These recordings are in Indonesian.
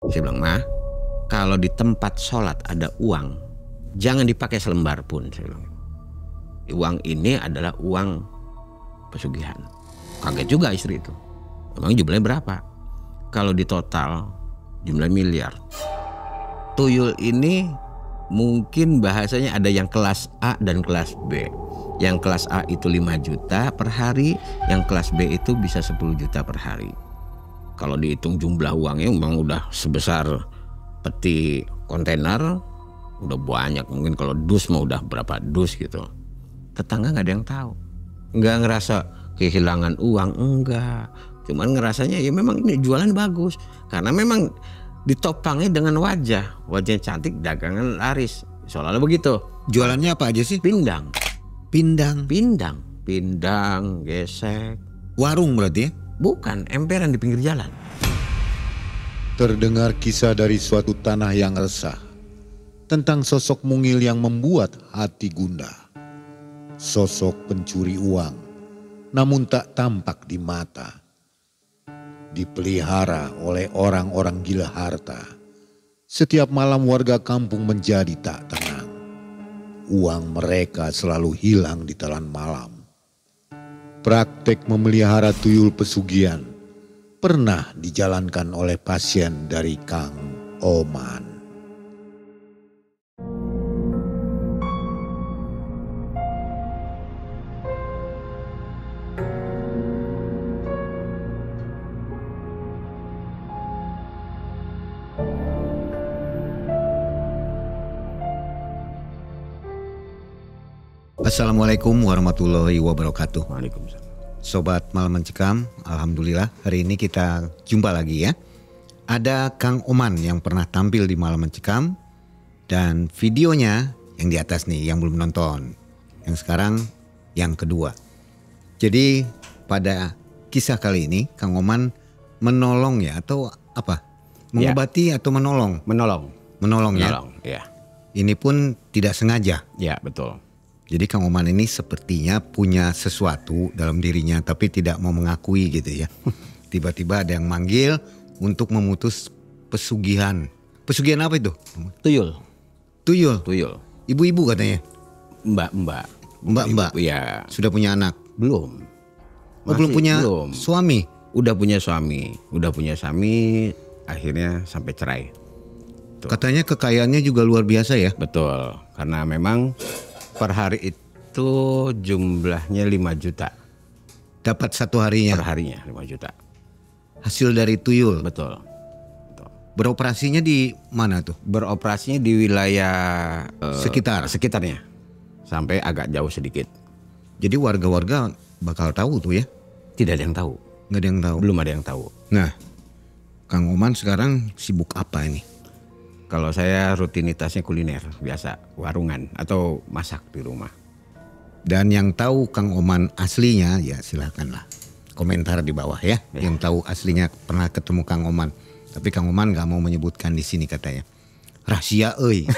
Saya bilang, "Ma, kalau di tempat sholat ada uang, jangan dipakai selembar pun." Saya bilang, "Uang ini adalah uang pesugihan." Kaget juga istri itu. Emang jumlahnya berapa? Kalau di total jumlah miliar. Tuyul ini mungkin bahasanya ada yang kelas A dan kelas B. Yang kelas A itu 5 juta per hari, yang kelas B itu bisa 10 juta per hari. Kalau dihitung jumlah uangnya memang udah sebesar peti kontainer, udah banyak. Mungkin kalau dus mah udah berapa dus gitu. Tetangga nggak ada yang tahu, nggak ngerasa kehilangan uang, enggak. Cuman ngerasanya ya memang ini jualan bagus, karena memang ditopangnya dengan wajah cantik, dagangan laris, soalnya begitu. Jualannya apa aja sih? Pindang, Pindang. gesek. Warung berarti ya? Bukan, emperan di pinggir jalan. Terdengar kisah dari suatu tanah yang resah tentang sosok mungil yang membuat hati gundah. Sosok pencuri uang, namun tak tampak di mata. Dipelihara oleh orang-orang gila harta. Setiap malam warga kampung menjadi tak tenang. Uang mereka selalu hilang di telan malam. Praktek memelihara tuyul pesugihan pernah dijalankan oleh pasien dari Kang Oman. Assalamualaikum warahmatullahi wabarakatuh. Waalaikumsalam. Sobat Malam Mencekam, alhamdulillah hari ini kita jumpa lagi ya. Ada Kang Oman yang pernah tampil di Malam Mencekam dan videonya yang di atas nih yang belum nonton. Yang sekarang yang kedua. Jadi pada kisah kali ini Kang Oman menolong ya atau apa? Mengobati atau menolong? Menolong ya. Ya. Ini pun tidak sengaja. Ya, betul. Jadi Kang Oman ini sepertinya punya sesuatu dalam dirinya tapi tidak mau mengakui gitu ya. Tiba-tiba ada yang manggil untuk memutus pesugihan. Pesugihan apa itu? Tuyul. Ibu-ibu katanya. Mbak. Ya. Sudah punya anak? Belum. Belum punya suami? Udah punya suami, akhirnya sampai cerai. Tuh. Katanya kekayaannya juga luar biasa ya? Betul, karena memang per hari itu jumlahnya 5 juta. Dapat satu harinya? Per harinya 5 juta. Hasil dari tuyul? Betul. Beroperasinya di mana tuh? Beroperasinya di wilayah sekitarnya. Sampai agak jauh sedikit. Jadi warga-warga bakal tahu tuh ya? Tidak ada yang tahu. Nggak ada yang tahu? Belum ada yang tahu. Nah, Kang Oman sekarang sibuk apa ini? Kalau saya rutinitasnya kuliner, biasa warungan atau masak di rumah. Dan yang tahu Kang Oman aslinya ya silakanlah komentar di bawah ya. Yang tahu aslinya pernah ketemu Kang Oman. Tapi Kang Oman nggak mau menyebutkan di sini katanya. Rahasia euy.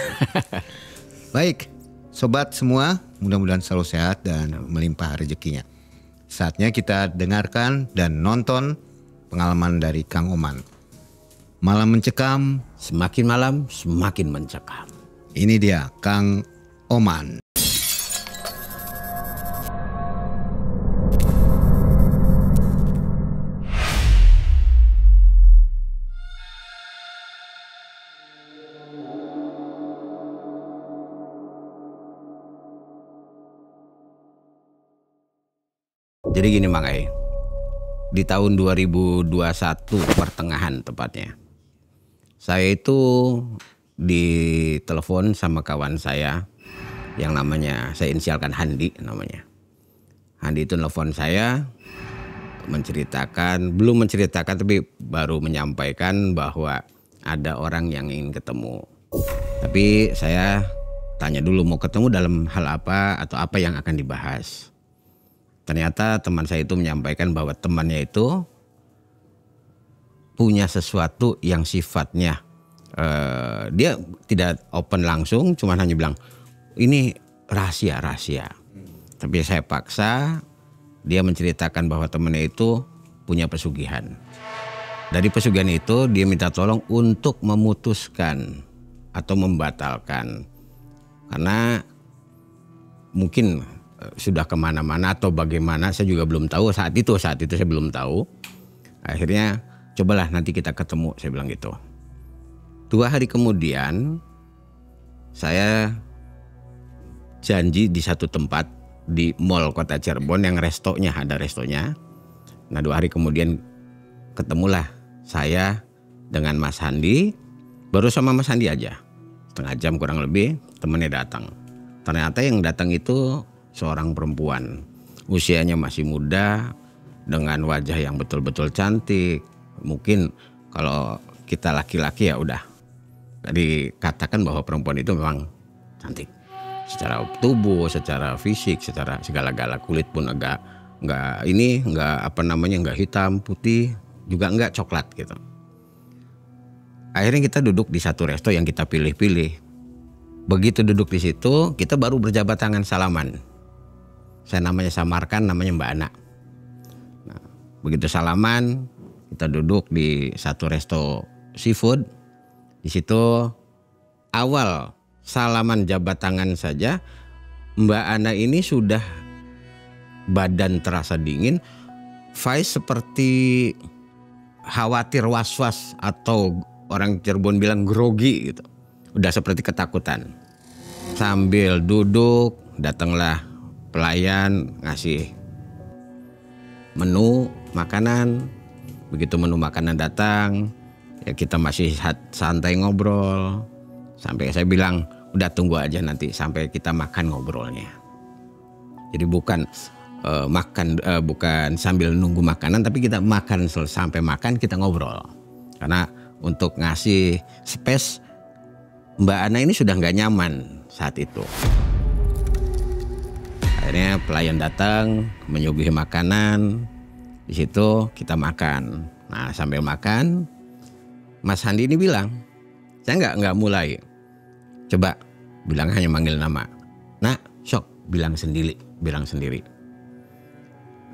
Baik, sobat semua, mudah-mudahan selalu sehat dan melimpah rezekinya. Saatnya kita dengarkan dan nonton pengalaman dari Kang Oman. Malam Mencekam, semakin malam semakin mencekam. Ini dia Kang Oman. Jadi gini Mang Ai, di tahun 2021 pertengahan tepatnya, saya itu ditelepon sama kawan saya yang namanya, saya inisialkan Handi namanya. Handi itu nelfon saya belum menceritakan tapi baru menyampaikan bahwa ada orang yang ingin ketemu. Tapi saya tanya dulu mau ketemu dalam hal apa atau apa yang akan dibahas. Ternyata teman saya itu menyampaikan bahwa temannya itu punya sesuatu yang sifatnya dia tidak open langsung, cuma hanya bilang ini rahasia. Tapi saya paksa dia menceritakan bahwa temannya itu punya pesugihan. Dari pesugihan itu dia minta tolong untuk memutuskan atau membatalkan. Karena mungkin sudah kemana-mana atau bagaimana saya juga belum tahu saat itu saya belum tahu. Akhirnya cobalah nanti kita ketemu, saya bilang gitu. 2 hari kemudian saya janji di satu tempat di Mall Kota Cirebon yang ada restonya. Nah 2 hari kemudian ketemulah saya dengan Mas Handi, baru sama Mas Handi aja. Setengah jam kurang lebih temennya datang. Ternyata yang datang itu seorang perempuan. Usianya masih muda dengan wajah yang betul-betul cantik. Mungkin kalau kita laki-laki ya udah dikatakan bahwa perempuan itu memang cantik. Secara tubuh, secara fisik, secara segala-gala, kulit pun nggak hitam, putih, juga nggak coklat gitu. Akhirnya kita duduk di satu resto yang kita pilih-pilih. Begitu duduk di situ, kita baru berjabat tangan salaman. Saya namanya samarkan, namanya Mbak Ana. Nah, begitu salaman, kita duduk di satu resto seafood. Di situ awal salaman jabat tangan saja, Mbak Ana ini sudah badan terasa dingin, Faiz seperti khawatir, was-was, atau orang Cirebon bilang grogi gitu. Udah seperti ketakutan. Sambil duduk, datanglah pelayan ngasih menu makanan. Begitu menu makanan datang, ya kita masih santai ngobrol. Sampai saya bilang, udah tunggu aja nanti sampai kita makan ngobrolnya. Jadi bukan bukan sambil nunggu makanan, tapi kita makan sampai makan kita ngobrol. Karena untuk ngasih space, Mbak Ana ini sudah nggak nyaman saat itu. Akhirnya pelayan datang menyuguhi makanan. Di situ kita makan. Nah sambil makan, Mas Handi ini bilang, saya nggak mulai. Coba bilang hanya manggil nama. Nah, sok bilang sendiri.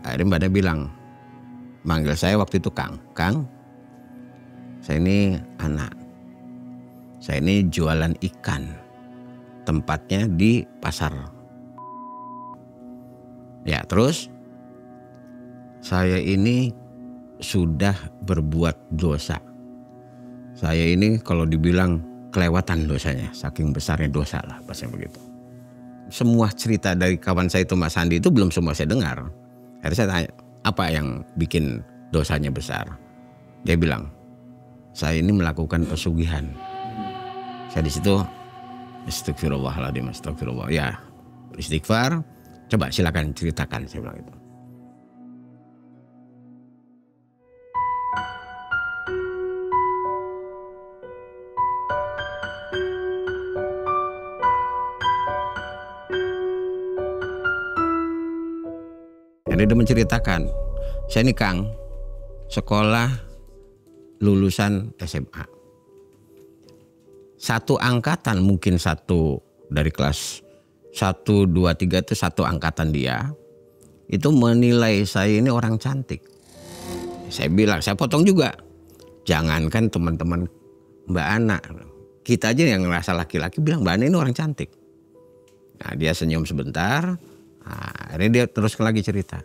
Akhirnya Mbak Ana bilang, manggil saya waktu itu Kang. Kang, saya ini anak. Saya ini jualan ikan. Tempatnya di pasar. Ya terus, saya ini sudah berbuat dosa. Saya ini kalau dibilang kelewatan dosanya, saking besarnya dosa lah, pasnya begitu. Semua cerita dari kawan saya itu Mas Handi itu belum semua saya dengar. Akhirnya saya tanya, apa yang bikin dosanya besar? Dia bilang, saya ini melakukan pesugihan. Saya di situ, astagfirullahaladzim, astagfirullah. Ya, istighfar. Coba silakan ceritakan, saya bilang itu. Jadi dia menceritakan, saya ini Kang, sekolah lulusan SMA. Satu angkatan, mungkin satu dari kelas 1, 2, 3 itu satu angkatan dia. Itu menilai saya ini orang cantik. Saya bilang, saya potong juga. Jangankan teman-teman Mbak Ana. Kita aja yang ngerasa laki-laki bilang Mbak Ana ini orang cantik. Nah dia senyum sebentar. Nah, akhirnya dia terus lagi cerita.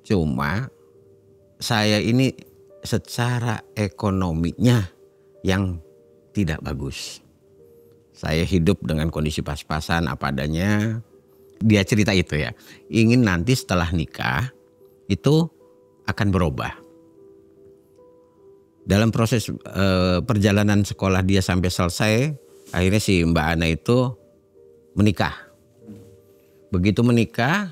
Cuma saya ini secara ekonominya yang tidak bagus. Saya hidup dengan kondisi pas-pasan apa adanya. Dia cerita itu ya. Ingin nanti setelah nikah itu akan berubah. Dalam proses perjalanan sekolah dia sampai selesai, akhirnya si Mbak Ana itu menikah. Begitu menikah,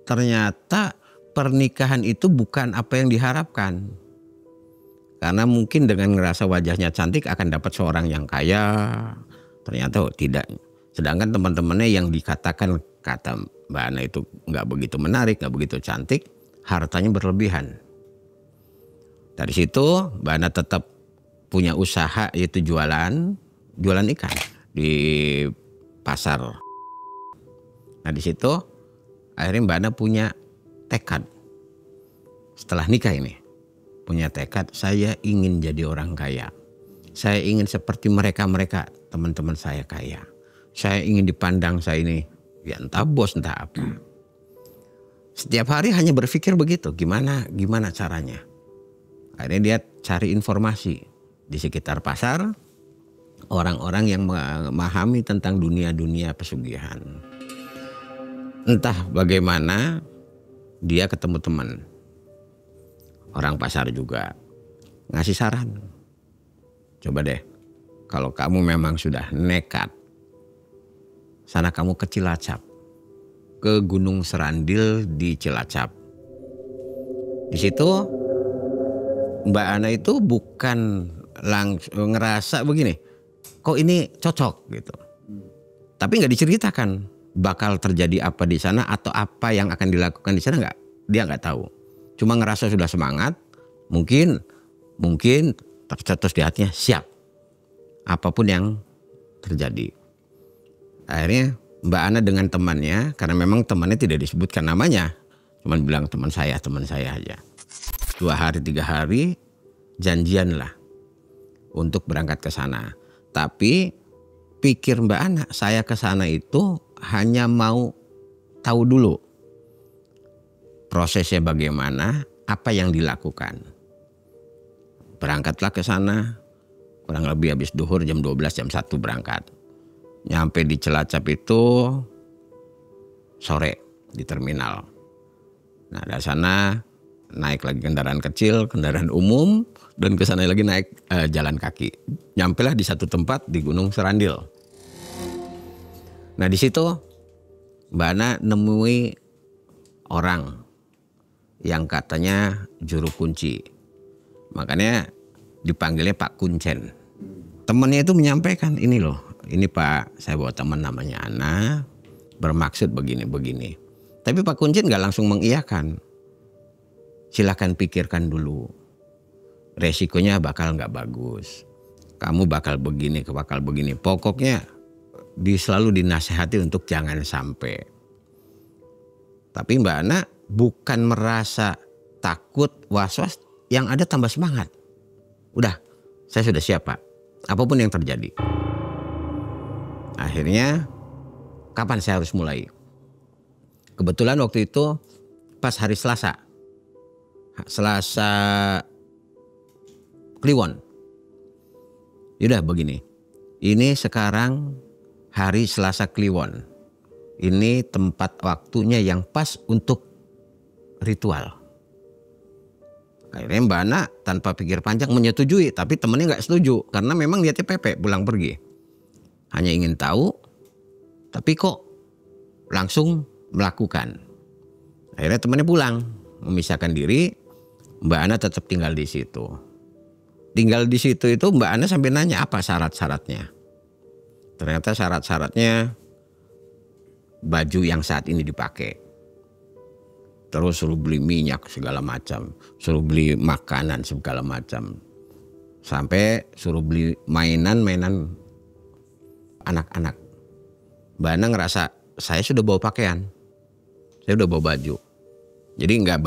ternyata pernikahan itu bukan apa yang diharapkan. Karena mungkin dengan ngerasa wajahnya cantik akan dapat seorang yang kaya. Ternyata tidak. Sedangkan teman-temannya yang dikatakan kata Mbak Ana itu nggak begitu menarik, nggak begitu cantik, hartanya berlebihan. Dari situ Mbak Ana tetap punya usaha, yaitu jualan ikan di pasar. Nah di situ akhirnya Mbak Ana punya tekad setelah nikah ini, punya tekad, saya ingin jadi orang kaya. Saya ingin seperti mereka-mereka, teman-teman saya kaya. Saya ingin dipandang saya ini, ya entah bos, entah apa. Setiap hari hanya berpikir begitu, gimana caranya. Akhirnya dia cari informasi di sekitar pasar, orang-orang yang memahami tentang dunia-dunia pesugihan. Entah bagaimana dia ketemu teman, orang pasar juga, ngasih saran. Coba deh, kalau kamu memang sudah nekat, sana kamu ke Cilacap, ke Gunung Serandil di Cilacap. Di situ Mbak Ana itu bukan langsung ngerasa begini, kok ini cocok gitu. Tapi nggak diceritakan bakal terjadi apa di sana atau apa yang akan dilakukan di sana, dia nggak tahu. Cuma ngerasa sudah semangat, mungkin tercetus di hatinya, siap apapun yang terjadi. Akhirnya Mbak Ana dengan temannya, karena memang temannya tidak disebutkan namanya, cuman bilang teman saya aja. 2 hari 3 hari janjian lah untuk berangkat ke sana. Tapi pikir Mbak Ana, saya ke sana itu hanya mau tahu dulu prosesnya bagaimana, apa yang dilakukan. Berangkatlah ke sana, kurang lebih habis duhur jam 12, jam 1 berangkat. Nyampe di Cilacap itu sore di terminal. Nah dari sana naik lagi kendaraan kecil, kendaraan umum, dan ke sana lagi naik jalan kaki. Nyampelah di satu tempat di Gunung Serandil. Nah di situ Mbak Ana nemui orang yang katanya juru kunci. Makanya dipanggilnya Pak Kuncen. Temannya itu menyampaikan, ini loh, ini Pak, saya bawa teman namanya Ana, bermaksud begini-begini. Tapi Pak Kuncen gak langsung mengiyakan. Silahkan pikirkan dulu. Resikonya bakal gak bagus. Kamu bakal begini, bakal begini. Pokoknya selalu dinasehati untuk jangan sampai. Tapi Mbak Ana bukan merasa takut, was-was, yang ada tambah semangat. Udah, saya sudah siap Pak, apapun yang terjadi. Akhirnya, kapan saya harus mulai? Kebetulan waktu itu pas hari Selasa Kliwon. Yaudah begini, ini sekarang hari Selasa Kliwon. Ini tempat waktunya yang pas untuk ritual. Akhirnya Mbak Ana tanpa pikir panjang menyetujui, tapi temennya nggak setuju karena memang niatnya Pepe pulang pergi. Hanya ingin tahu, tapi kok langsung melakukan. Akhirnya temennya pulang, memisahkan diri. Mbak Ana tetap tinggal di situ. Tinggal di situ itu Mbak Ana sampai nanya apa syarat-syaratnya. Ternyata syarat-syaratnya baju yang saat ini dipakai. Terus suruh beli minyak segala macam, suruh beli makanan segala macam, sampai suruh beli mainan anak-anak. Mbak Ana ngerasa saya sudah bawa pakaian, saya udah bawa baju, jadi nggak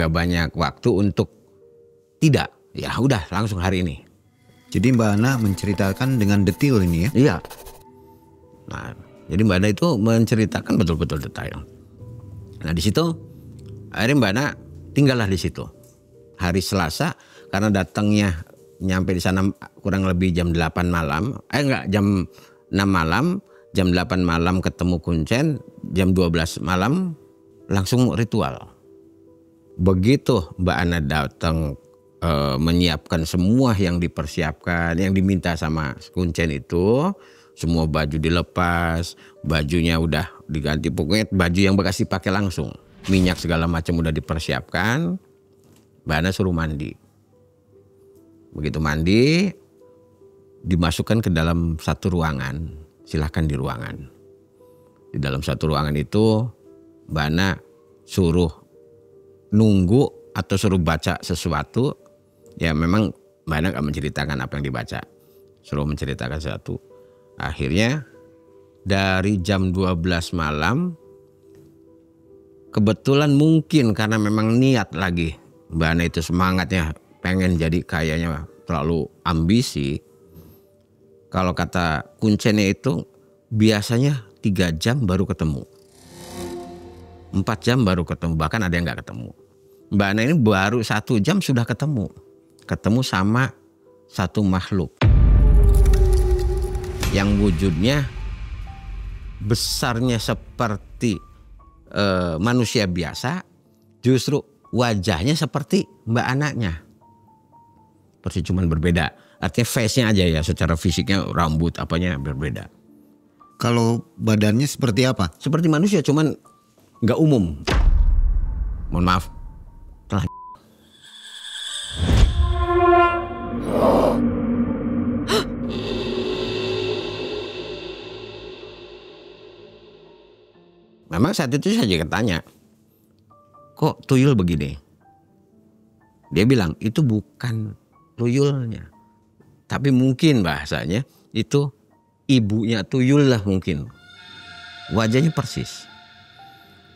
banyak waktu untuk tidak. Ya udah langsung hari ini. Jadi Mbak Ana menceritakan dengan detail ini ya? Iya. Nah, jadi Mbak Ana itu menceritakan betul-betul detail. Nah di situ akhirnya Mbak Ana tinggallah di situ hari Selasa, karena datangnya nyampe di sana kurang lebih jam 8 malam, jam 6 malam, jam 8 malam ketemu Kuncen, jam 12 malam langsung ritual. Begitu Mbak Ana datang menyiapkan semua yang dipersiapkan, yang diminta sama Kuncen itu, semua baju dilepas, bajunya udah diganti, pokoknya baju yang bekas dipakai langsung. Minyak segala macam udah dipersiapkan. Mbak Ana suruh mandi. Begitu mandi, dimasukkan ke dalam satu ruangan. Silahkan di ruangan. Di dalam satu ruangan itu Mbak Ana suruh nunggu atau suruh baca sesuatu. Ya memang Mbak Ana gak menceritakan apa yang dibaca. Suruh menceritakan sesuatu. Akhirnya dari jam 12 malam, kebetulan mungkin karena memang niat lagi Mbak Ana itu semangatnya pengen jadi kayaknya terlalu ambisi. Kalau kata kuncennya itu biasanya 3 jam baru ketemu. 4 jam baru ketemu, bahkan ada yang nggak ketemu. Mbak Ana ini baru 1 jam sudah ketemu. Ketemu sama satu makhluk yang wujudnya besarnya seperti manusia biasa, justru wajahnya seperti Mbak Ananya. Persis cuman berbeda. Artinya face-nya aja ya, secara fisiknya rambut apanya berbeda. Kalau badannya seperti apa? Seperti manusia cuman nggak umum. Mohon maaf. Telah. Memang saat itu saya juga tanya, kok tuyul begini? Dia bilang itu bukan tuyulnya, tapi mungkin bahasanya itu ibunya tuyul lah mungkin. Wajahnya persis.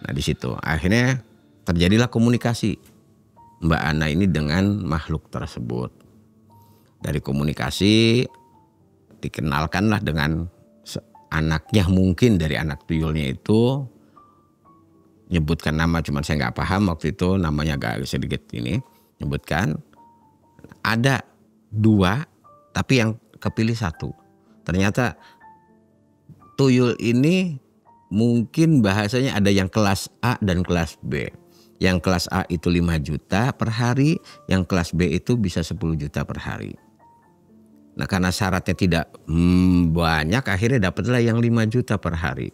Nah di situ akhirnya terjadilah komunikasi Mbak Ana ini dengan makhluk tersebut. Dari komunikasi dikenalkanlah dengan anaknya, mungkin dari anak tuyulnya itu. Nyebutkan nama, cuman saya nggak paham waktu itu namanya agak sedikit ini. Nyebutkan ada 2 tapi yang kepilih 1. Ternyata tuyul ini mungkin bahasanya ada yang kelas A dan kelas B. Yang kelas A itu 5 juta per hari, yang kelas B itu bisa 10 juta per hari. Nah karena syaratnya tidak banyak, akhirnya dapatlah yang 5 juta per hari.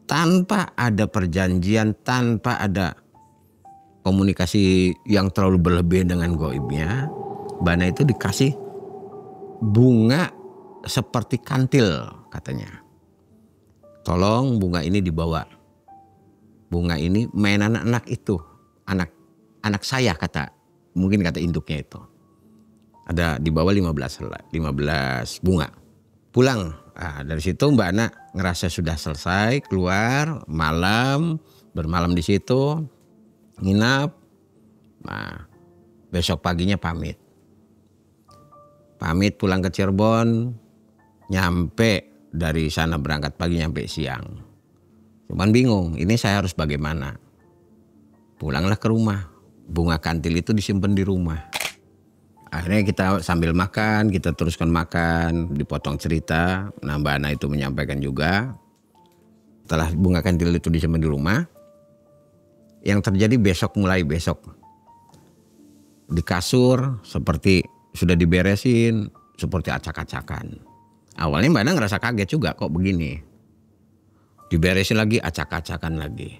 Tanpa ada perjanjian, tanpa ada komunikasi yang terlalu berlebihan dengan goibnya, Mbak Ana itu dikasih bunga seperti kantil katanya. Tolong bunga ini dibawa. Bunga ini mainan anak itu, anak saya kata, mungkin kata induknya itu. Ada dibawa 15 bunga. Pulang. Nah, dari situ Mbak Ana ngerasa sudah selesai, keluar malam, bermalam di situ, nginap. Nah, besok paginya pamit pulang ke Cirebon, nyampe dari sana berangkat pagi nyampe siang. Cuman bingung, ini saya harus bagaimana? Pulanglah ke rumah, bunga kantil itu disimpan di rumah. Akhirnya kita sambil makan, kita teruskan makan, dipotong cerita. Nah Mbak Ana itu menyampaikan juga, setelah bunga kantil itu disimpan di rumah, yang terjadi mulai besok, di kasur seperti sudah diberesin, seperti acak-acakan. Awalnya Mbak Ana ngerasa kaget juga, kok begini. Diberesin lagi, acak-acakan lagi.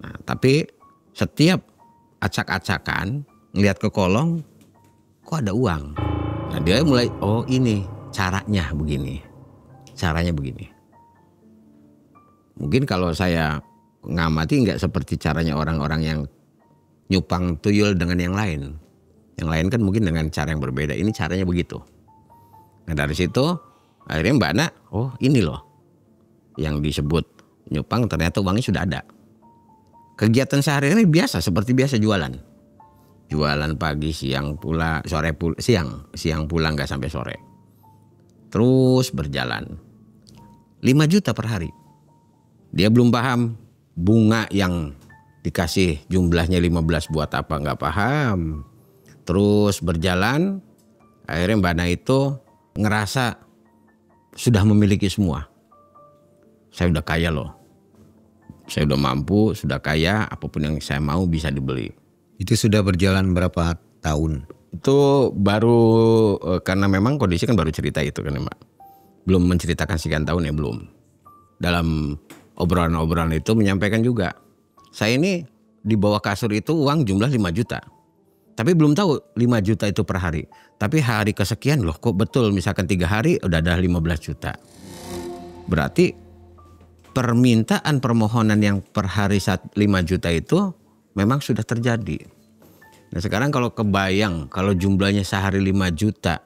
Nah tapi setiap acak-acakan, ngelihat ke kolong, kok ada uang. Nah dia mulai, oh ini caranya begini. Mungkin kalau saya ngamati nggak seperti caranya orang-orang yang nyupang tuyul dengan yang lain. Yang lain kan mungkin dengan cara yang berbeda. Ini caranya begitu. Nah dari situ akhirnya Mbak Ana, oh ini loh yang disebut nyupang, ternyata uangnya sudah ada. Kegiatan sehari-hari biasa, seperti biasa jualan. Jualan pagi, siang pula, sore pula, siang pulang nggak sampai sore. Terus berjalan. 5 juta per hari. Dia belum paham bunga yang dikasih jumlahnya 15 buat apa, nggak paham. Terus berjalan, akhirnya Mbak Ana itu ngerasa sudah memiliki semua. Saya udah kaya loh. Saya udah mampu, sudah kaya, apapun yang saya mau bisa dibeli. Itu sudah berjalan berapa tahun? Itu baru karena memang kondisi kan baru cerita itu kan Mbak. Belum menceritakan sekian tahun ya, belum. Dalam obrolan-obrolan itu menyampaikan juga. Saya ini di bawah kasur itu uang jumlah 5 juta. Tapi belum tahu 5 juta itu per hari. Tapi hari kesekian loh kok betul misalkan 3 hari udah ada 15 juta. Berarti permohonan yang per hari 5 juta itu memang sudah terjadi. Nah sekarang kalau kebayang kalau jumlahnya sehari 5 juta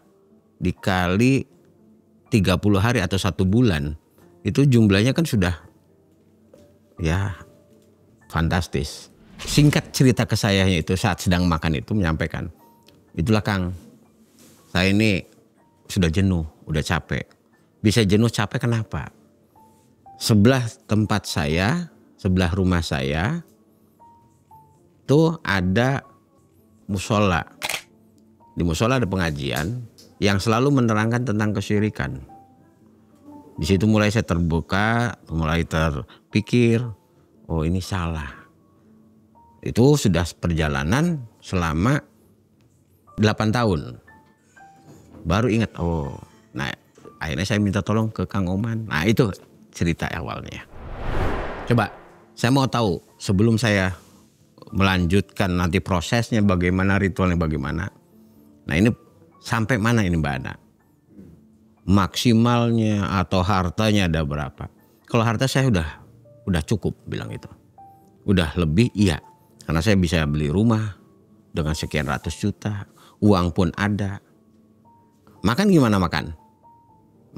dikali 30 hari atau 1 bulan. Itu jumlahnya kan sudah ya fantastis. singkat cerita ke saya itu saat sedang makan itu menyampaikan, itulah Kang, saya ini sudah jenuh, udah capek. Bisa jenuh capek kenapa? Sebelah tempat saya, sebelah rumah saya tuh ada musola. Di musola ada pengajian yang selalu menerangkan tentang kesyirikan. Di situ mulai saya terbuka, mulai terpikir, oh ini salah. Itu sudah perjalanan selama 8 tahun. Baru ingat, oh, nah akhirnya saya minta tolong ke Kang Oman. Nah itu cerita awalnya. Coba, saya mau tahu sebelum saya melanjutkan nanti prosesnya bagaimana, ritualnya bagaimana. Nah ini sampai mana ini Mbak Ana? Maksimalnya atau hartanya ada berapa? Kalau harta saya udah cukup bilang itu. Udah lebih iya. Karena saya bisa beli rumah dengan sekian ratus juta. Uang pun ada. Makan gimana makan?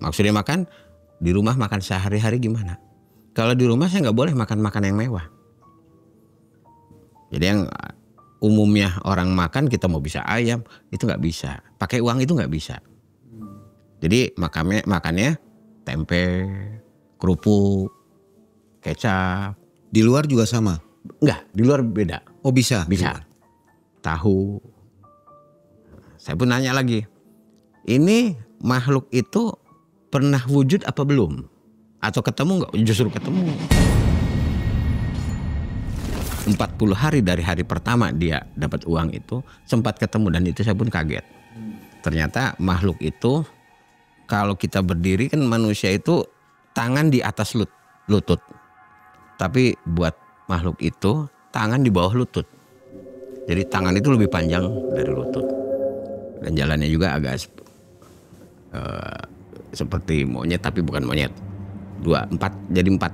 Maksudnya makan di rumah makan sehari-hari gimana? Kalau di rumah saya nggak boleh makan yang mewah. Jadi yang umumnya orang makan kita mau bisa ayam itu nggak bisa. Pakai uang itu nggak bisa. Jadi makannya tempe, kerupuk, kecap. Di luar juga sama? Enggak, di luar beda. Oh bisa? Bisa. Tahu. Saya pun nanya lagi. Ini makhluk itu pernah wujud apa belum? Atau ketemu enggak? Justru ketemu. 40 hari dari hari pertama dia dapat uang itu sempat ketemu dan itu saya pun kaget. Ternyata makhluk itu kalau kita berdiri kan manusia itu tangan di atas lutut. Tapi buat makhluk itu tangan di bawah lutut. Jadi tangan itu lebih panjang dari lutut. Dan jalannya juga agak seperti monyet tapi bukan monyet. 4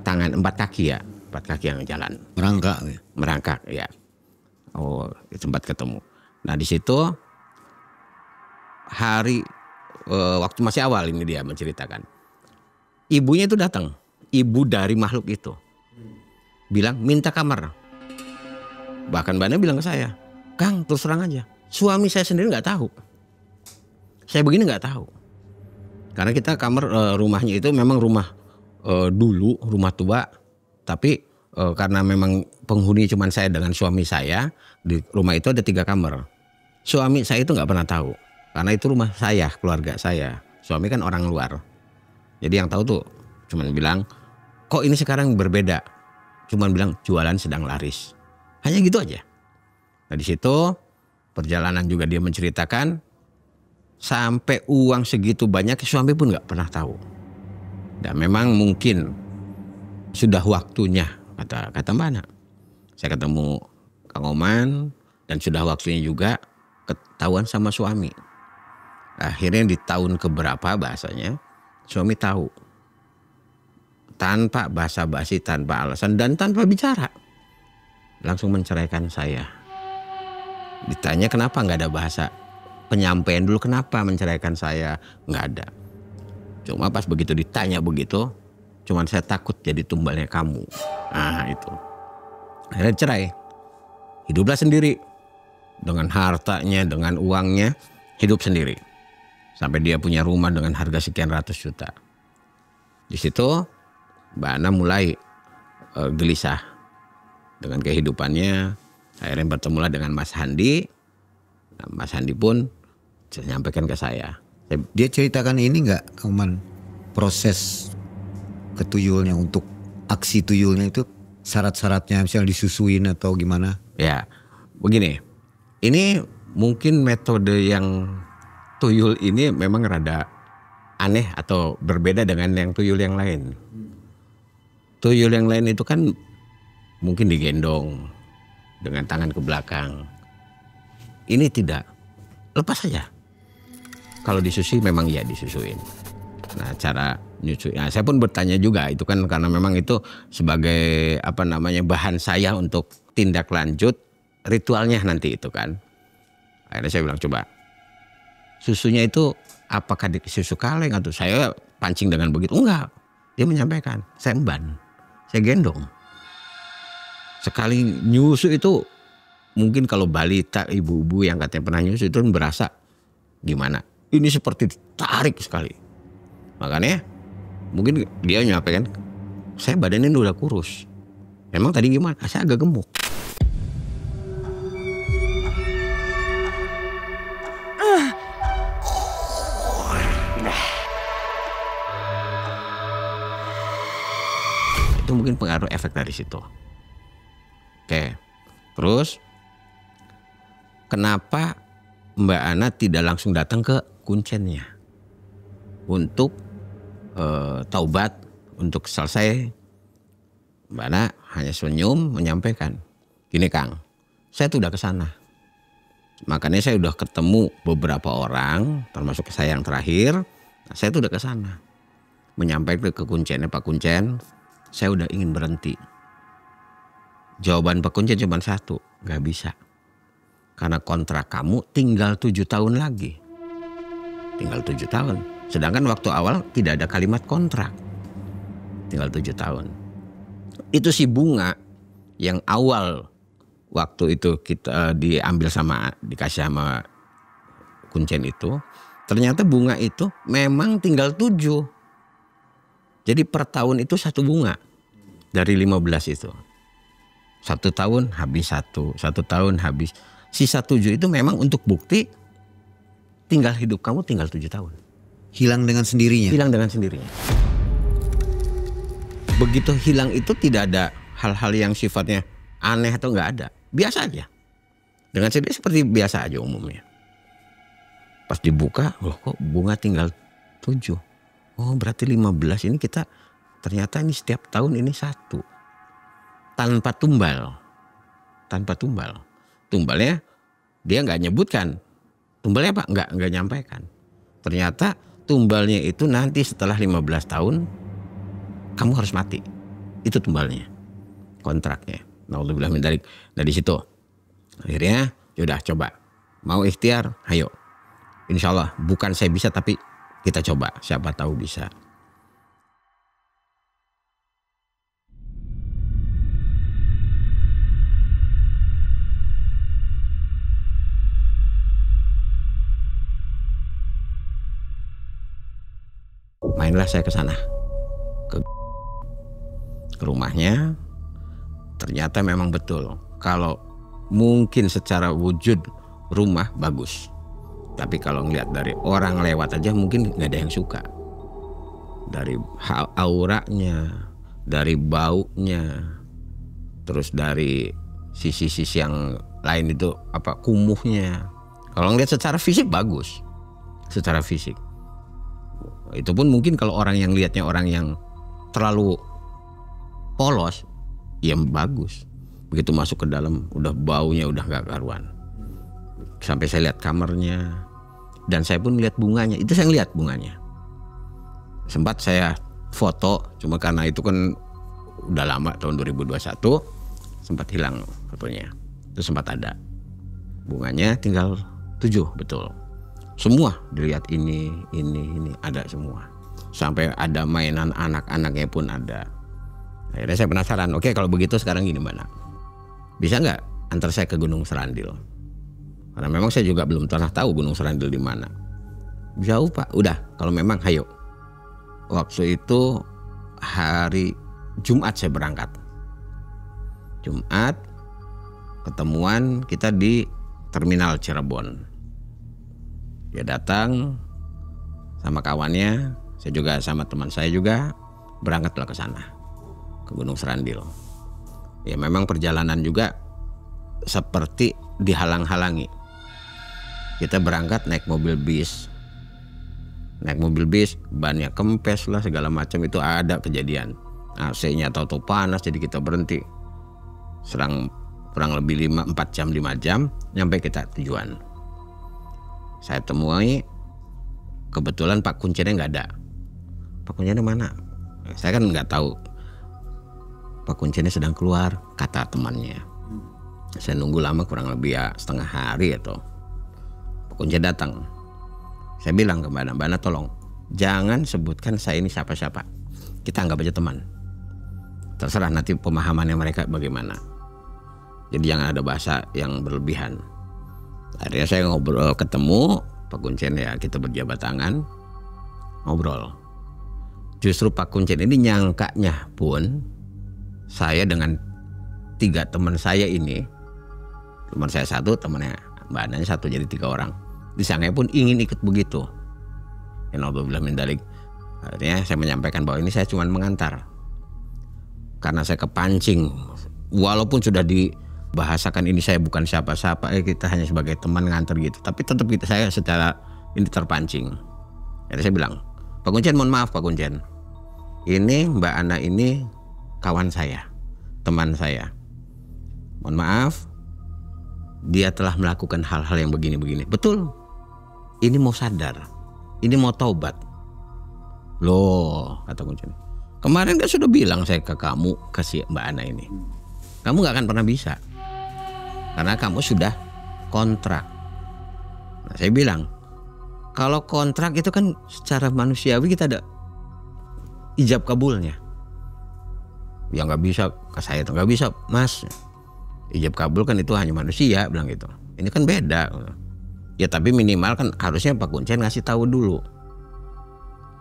tangan, 4 kaki ya. 4 kaki yang jalan. Merangkak ya? Merangkak ya. Oh sempat ketemu. Nah di situ waktu masih awal ini dia menceritakan. Ibunya itu datang. Ibu dari makhluk itu. Bilang minta kamar. Bahkan Bana bilang ke saya, Kang terus terang aja, suami saya sendiri nggak tahu. Saya begini nggak tahu. Karena kita kamar rumahnya itu memang rumah dulu, rumah tua. Tapi karena memang penghuni cuma saya dengan suami saya, di rumah itu ada 3 kamar. Suami saya itu nggak pernah tahu. Karena itu rumah saya, keluarga saya. Suami kan orang luar. Jadi yang tahu tuh cuman bilang, kok ini sekarang berbeda. Cuman bilang jualan sedang laris. Hanya gitu aja. Nah di situ perjalanan juga dia menceritakan sampai uang segitu banyak suami pun nggak pernah tahu. Dan memang mungkin sudah waktunya kata Mbak Ana. Saya ketemu Kang Oman dan sudah waktunya juga ketahuan sama suami. Akhirnya di tahun keberapa bahasanya suami tahu. Tanpa basa-basi, tanpa alasan dan tanpa bicara. Langsung menceraikan saya. Ditanya kenapa nggak ada bahasa penyampaian dulu kenapa menceraikan saya. Nggak ada. Cuma pas begitu ditanya begitu. Cuman saya takut jadi tumbalnya kamu. Nah itu. Akhirnya cerai. Hiduplah sendiri. Dengan hartanya, dengan uangnya. Hidup sendiri. Sampai dia punya rumah dengan harga sekian ratus juta. Di situ Mbak Ana mulai gelisah dengan kehidupannya. Akhirnya bertemulah dengan Mas Handi. Nah, Mas Handi pun menyampaikan ke saya. Dia ceritakan ini nggak, Kang Oman, proses ke tuyulnya untuk aksi tuyulnya itu syarat-syaratnya misalnya disusuin atau gimana? Ya begini. Ini mungkin metode yang tuyul ini memang rada aneh atau berbeda dengan yang tuyul yang lain. Tuyul yang lain itu kan mungkin digendong dengan tangan ke belakang. Ini tidak, lepas saja. Kalau disusui memang ya disusuin. Nah cara nyusui, nah, saya pun bertanya juga itu kan karena memang itu sebagai bahan saya untuk tindak lanjut ritualnya nanti itu kan. Akhirnya saya bilang coba susunya itu apakah di susu kaleng atau saya pancing dengan begitu? Enggak, dia menyampaikan saya emban. Saya gendong. Sekali nyusu itu mungkin kalau balita, ibu-ibu yang katanya pernah nyusu itu berasa gimana. Ini seperti ditarik sekali. Makanya mungkin dia nyampaikan, saya badannya udah kurus. Emang tadi gimana? Saya agak gemuk. Itu mungkin pengaruh efek dari situ. Oke, terus kenapa Mbak Ana tidak langsung datang ke kuncennya untuk taubat, untuk selesai? Mbak Ana hanya senyum menyampaikan, gini Kang, saya tuh udah ke sana. Makanya saya udah ketemu beberapa orang, termasuk saya yang terakhir. Saya tuh udah ke sana, menyampaikan ke kuncennya, Pak Kuncen, saya udah ingin berhenti. Jawaban Pak Kuncen cuma satu, gak bisa. Karena kontrak kamu tinggal 7 tahun lagi. Tinggal 7 tahun. Sedangkan waktu awal tidak ada kalimat kontrak. Tinggal 7 tahun. Itu si bunga yang awal waktu itu kita dikasih sama Kuncen itu. Ternyata bunga itu memang tinggal 7. Jadi per tahun itu 1 bunga dari 15 itu. 1 tahun habis 1 tahun habis. Sisa 7 itu memang untuk bukti tinggal hidup kamu tinggal 7 tahun. Hilang dengan sendirinya? Hilang dengan sendirinya. Begitu hilang itu tidak ada hal-hal yang sifatnya aneh atau nggak ada. Biasa aja. Dengan sendiri seperti biasa aja umumnya. Pas dibuka, loh kok bunga tinggal 7. Oh berarti 15 ini kita ternyata ini setiap tahun ini 1. Tanpa tumbal. Tanpa tumbal. Tumbalnya dia nggak nyebutkan. Tumbalnya apa? Nggak nyampaikan. Ternyata tumbalnya itu nanti setelah 15 tahun kamu harus mati. Itu tumbalnya. Kontraknya. Naudzubillah min dzalik. Dari situ. Akhirnya yaudah coba. Mau ikhtiar? Ayo. Insya Allah bukan saya bisa tapi kita coba, siapa tahu bisa. Mainlah saya ke sana, ke rumahnya. Ternyata memang betul. Kalau mungkin secara wujud rumah bagus. Tapi kalau ngeliat dari orang lewat aja mungkin nggak ada yang suka. Dari auranya, dari baunya, terus dari sisi-sisi yang lain itu apa kumuhnya. Kalau ngeliat secara fisik bagus, secara fisik. Itu pun mungkin kalau orang yang lihatnya orang yang terlalu polos, ya bagus. Begitu masuk ke dalam, udah baunya udah nggak karuan. Sampai saya lihat kamarnya dan saya pun lihat bunganya. Itu saya lihat bunganya. Sempat saya foto, cuma karena itu kan udah lama tahun 2021 sempat hilang fotonya. Itu sempat ada. Bunganya tinggal 7 betul. Semua dilihat ini ada semua. Sampai ada mainan anak-anaknya pun ada. Akhirnya saya penasaran. Oke kalau begitu sekarang gini mana? Bisa nggak antar saya ke Gunung Serandil? Karena memang saya juga belum pernah tahu Gunung Serandil di mana. Jauh Pak, udah kalau memang hayo. Waktu itu hari Jumat saya berangkat. Jumat ketemuan kita di terminal Cirebon. Dia datang sama kawannya, saya juga sama teman saya juga berangkatlah ke sana, ke Gunung Serandil. Ya memang perjalanan juga seperti dihalang-halangi. Kita berangkat naik mobil bis. Naik mobil bis, bannya kempes lah segala macam itu ada kejadian. AC-nya tahu-tahu panas jadi kita berhenti. Kurang lebih 4 jam 5 jam nyampe kita tujuan. Saya temui kebetulan Pak Kuncennya nggak ada. Pak Kuncennya mana? Saya kan nggak tahu. Pak Kuncennya sedang keluar kata temannya. Saya nunggu lama kurang lebih ya setengah hari atau Pak Kuncen datang. Saya bilang ke Mbak Ana tolong jangan sebutkan saya ini siapa-siapa. Kita anggap aja teman. Terserah nanti pemahamannya mereka bagaimana. Jadi jangan ada bahasa yang berlebihan. Akhirnya saya ngobrol, ketemu Pak Kuncen, ya kita berjabat tangan, ngobrol. Justru Pak Kuncen ini nyangkanya pun saya dengan 3 teman saya ini, teman saya 1, temannya Mbak Ananya 1, jadi 3 orang. Disangka pun ingin ikut begitu. Alhamdulillah min dzalik. Akhirnya saya menyampaikan bahwa ini saya cuma mengantar. Karena saya kepancing, walaupun sudah dibahasakan ini saya bukan siapa-siapa, kita hanya sebagai teman ngantar gitu. Tapi tetap saya secara ini terpancing. Jadi saya bilang, Pak Kuncen, mohon maaf Pak Kuncen, ini Mbak Ana ini kawan saya, teman saya. Mohon maaf, dia telah melakukan hal-hal yang begini-begini. Betul, ini mau sadar, ini mau taubat. Loh, kata Kuncen, kemarin kan sudah bilang saya ke kamu, kasih Mbak Ana ini, kamu gak akan pernah bisa, karena kamu sudah kontrak. Nah, saya bilang, kalau kontrak itu kan secara manusiawi kita ada ijab kabulnya. Ya nggak bisa, ke saya tuh nggak bisa mas, ijab kabul kan itu hanya manusia, bilang gitu. Ini kan beda. Ya tapi minimal kan harusnya Pak Kuncen ngasih tahu dulu.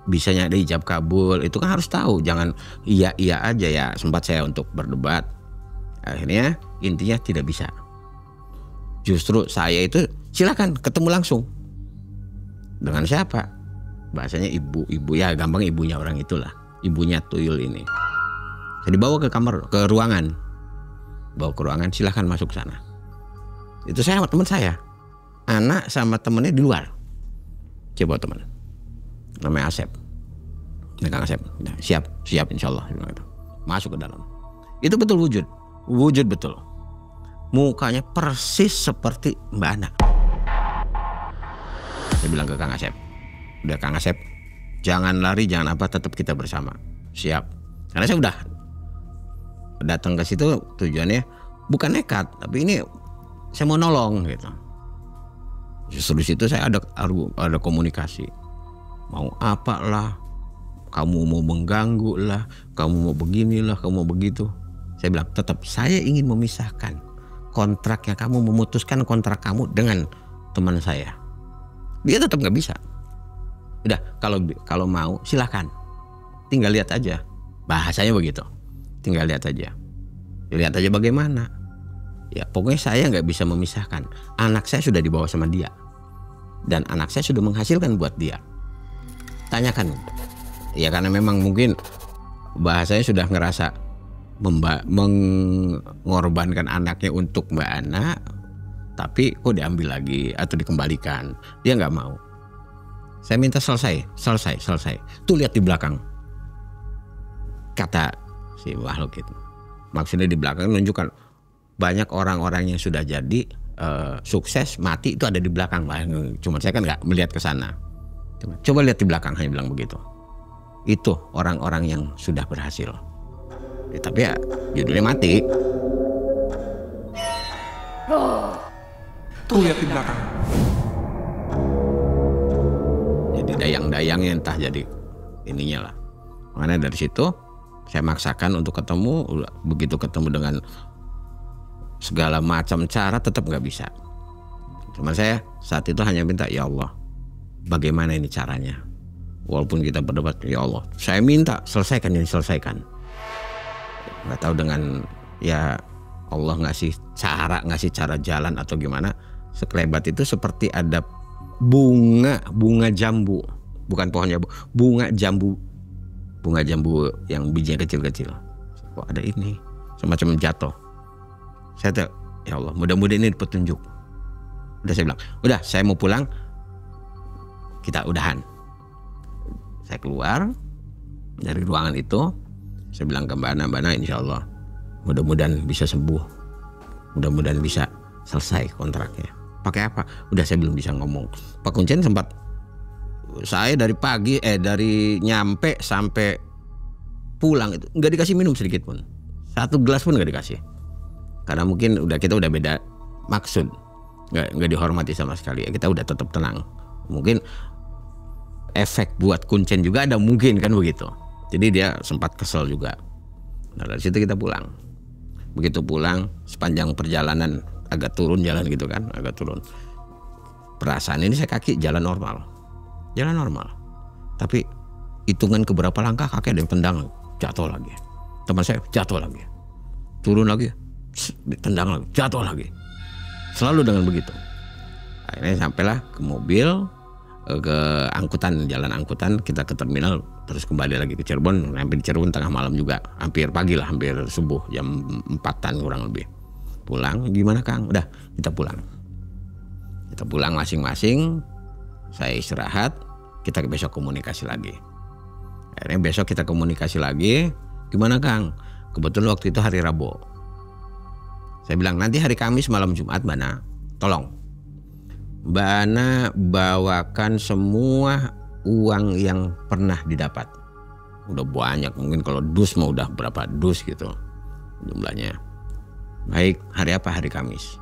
Bisanya ada ijab kabul itu kan harus tahu, jangan iya aja. Ya sempat saya untuk berdebat, akhirnya intinya tidak bisa. Justru saya itu silakan ketemu langsung. Dengan siapa? Bahasanya ibu ya, gampang ibunya orang itulah, ibunya tuyul ini. Saya dibawa ke kamar, ke ruangan, bawa ke ruangan, silahkan masuk ke sana. Itu saya sama teman saya, anak sama temennya di luar. Coba teman, namanya Asep, Kang Asep, nah, siap insya Allah. Masuk ke dalam, itu betul wujud betul, mukanya persis seperti Mbak Ana. Saya bilang ke Kang Asep, udah Kang Asep, jangan lari, jangan apa, tetap kita bersama. Siap. Karena saya udah datang ke situ tujuannya bukan nekat, tapi ini saya mau nolong gitu. Justru di situ saya ada komunikasi. Mau apalah, kamu mau mengganggu lah, kamu mau beginilah, kamu mau begitu. Saya bilang tetap saya ingin memisahkan kontraknya, kamu memutuskan kontrak kamu dengan teman saya. Dia tetap nggak bisa. Udah, kalau mau silahkan, tinggal lihat aja. Bahasanya begitu, tinggal lihat aja. Lihat aja bagaimana. Ya pokoknya saya nggak bisa memisahkan. Anak saya sudah dibawa sama dia, dan anak saya sudah menghasilkan buat dia. Tanyakan. Ya karena memang mungkin bahasanya sudah ngerasa mengorbankan anaknya untuk Mbak Ana, tapi kok diambil lagi atau dikembalikan. Dia nggak mau. Saya minta selesai. Tuh lihat di belakang, kata si makhluk itu. Maksudnya di belakang menunjukkan banyak orang-orang yang sudah jadi sukses mati itu ada di belakang. Cuma saya kan nggak melihat ke sana. Coba lihat di belakang, hanya bilang begitu. Itu orang-orang yang sudah berhasil. Ya, tapi ya judulnya mati. Tuh lihat di belakang. Jadi dayang-dayangnya entah jadi ininya lah. Makanya dari situ saya maksakan untuk ketemu. Begitu ketemu dengan segala macam cara tetap nggak bisa. Cuma saya saat itu hanya minta, ya Allah, bagaimana ini caranya? Walaupun kita berdebat, ya Allah, saya minta selesaikan ini, selesaikan. Nggak tahu dengan ya Allah ngasih cara jalan atau gimana. Sekelebat itu seperti ada bunga jambu, bukan pohon jambu, bunga jambu yang bijinya kecil-kecil. Kok ada ini, semacam jatuh. Saya tuh, ya Allah, mudah-mudahan ini petunjuk. Udah saya bilang, udah saya mau pulang, kita udahan. Saya keluar dari ruangan itu, saya bilang ke Mbak Ana, insya Allah mudah-mudahan bisa sembuh, mudah-mudahan bisa selesai kontraknya. Pakai apa? Udah saya belum bisa ngomong. Pak Kuncen sempat, saya dari pagi dari nyampe sampai pulang itu nggak dikasih minum sedikit pun, 1 gelas pun nggak dikasih. Karena mungkin kita udah beda maksud, nggak dihormati sama sekali. Kita udah tetap tenang. Mungkin efek buat Kuncen juga ada mungkin kan begitu. Jadi dia sempat kesel juga. Nah dari situ kita pulang. Begitu pulang sepanjang perjalanan agak turun jalan gitu kan, agak turun. Perasaan ini saya kaki jalan normal. Tapi hitungan keberapa langkah kaki ada yang tendang, jatuh lagi. Teman saya jatuh lagi. Turun lagi, tendang lagi, jatuh lagi. Selalu dengan begitu. Akhirnya sampailah ke mobil, ke angkutan, jalan angkutan, kita ke terminal, terus kembali lagi ke Cirebon. Sampai di Cirebon tengah malam juga, hampir pagi lah, hampir subuh, jam 4-an kurang lebih. Pulang, gimana Kang? Udah, kita pulang. Kita pulang masing-masing, saya istirahat, kita besok komunikasi lagi. Akhirnya besok kita komunikasi lagi, gimana Kang? Kebetulan waktu itu hari Rabu. Saya bilang nanti hari Kamis malam Jumat Mbak Ana, tolong Mbak Ana bawakan semua uang yang pernah didapat. Udah banyak, mungkin kalau dus mau udah berapa dus gitu jumlahnya. Baik, hari apa? Hari Kamis.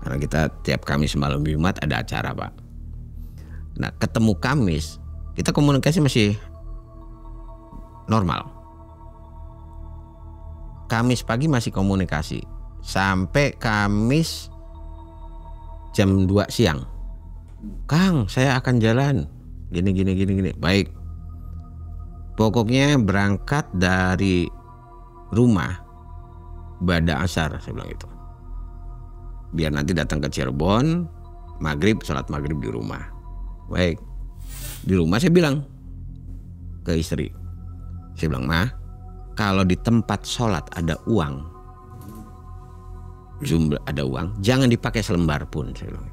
Karena kita tiap Kamis malam Jumat ada acara Pak. Nah ketemu Kamis, kita komunikasi masih normal. Kamis pagi masih komunikasi. Sampai Kamis jam 2 siang. Kang, saya akan jalan. Gini. Baik. Pokoknya berangkat dari rumah Bada Asar, saya bilang gitu. Biar nanti datang ke Cirebon, maghrib, sholat maghrib di rumah. Baik. Di rumah saya bilang ke istri. Saya bilang, Ma, kalau di tempat sholat ada uang, jangan dipakai selembar pun. Saya bilang.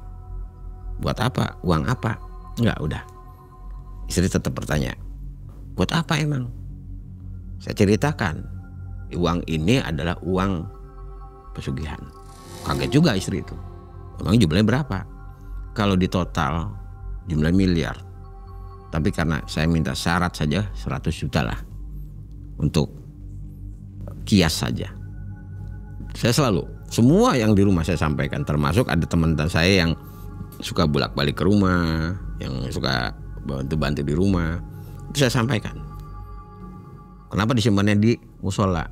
Buat apa? Uang apa? Enggak, udah. Istri tetap bertanya, buat apa emang? Saya ceritakan, uang ini adalah uang pesugihan. Kaget juga istri itu. Emang jumlahnya berapa? Kalau di total jumlah miliar. Tapi karena saya minta syarat saja 100 juta lah. Untuk kias saja. Saya selalu, semua yang di rumah saya sampaikan. Termasuk ada teman-teman saya yang suka bolak-balik ke rumah, yang suka bantu-bantu di rumah. Itu saya sampaikan. Kenapa disimpannya di musola?